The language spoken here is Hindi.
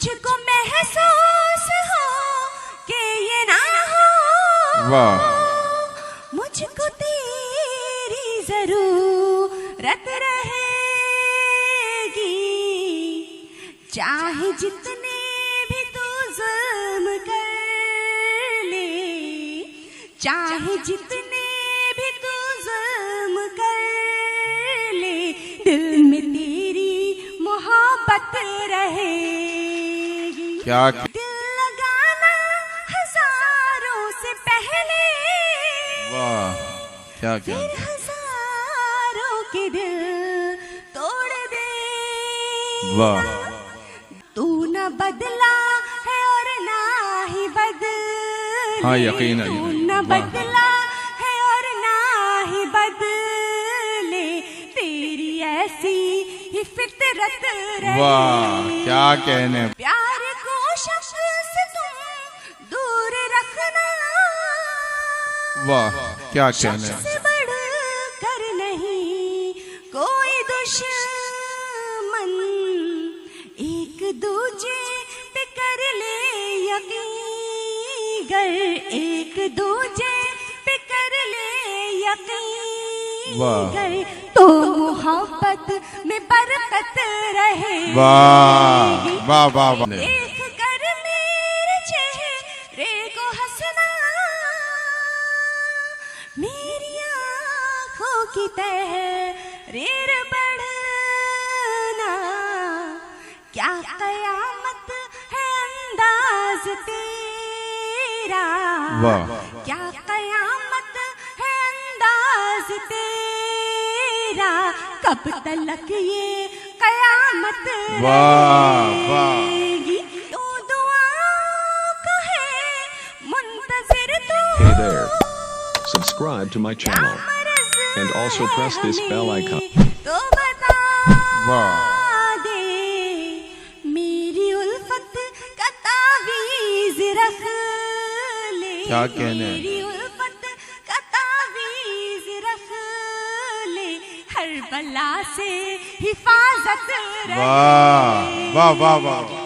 मुझको महसूस हो कि ये ना हो, वाह, मुझको तेरी जरूरत रहेगी, चाहे जितने भी तू जुल्म कर ले, चाहे जितने भी तू जुल्म कर ले, दिल में तेरी मोहब्बत रहेगी। क्या दिल लगाना हजारों से पहले, वाह, क्या क्या फिर हजारों के दिल तोड़ दे। वाह, तू न बदला है और ना ही बदले, हाँ, यकीन है, तू यकीन। न वाह। बदला है और ना ही बदले, तेरी ऐसी ही फितरत रहे। वाह, क्या कहने, प्यार को शख्स से तुम दूर रखना, वाह, क्या कहने, शख्स से बढ़ कर नहीं कोई दुश्मन, एक दूजे पे कर ले यकीन, गर एक दूजे पे कर ले यकीन, वाह। गर तो मोहब्बत में बरकत रहे। वाह, वाह, वाह, वाह, देख कर मेरे चेहरे को हंसना, मेरी आँखों की तहरीर बढ़ना, क्या कयामत है अंदाज तेरा, वाह, क्या कयामत है अंदाज तेरा, कब तलक ये कयामत वाह, वाह। रहेगी। तो दुआओं का है मुंतज़िर तू, Hey there. Subscribe to my channel and also press this bell icon. तो बता वाह, दे, मेरी उल्फत का तावीज़ रख ले, क्या कहने, मेरी उल्फत का तावीज़ रख ले, हर बला से हिफाजत रहे। वाह, वाह, वाह, वाह।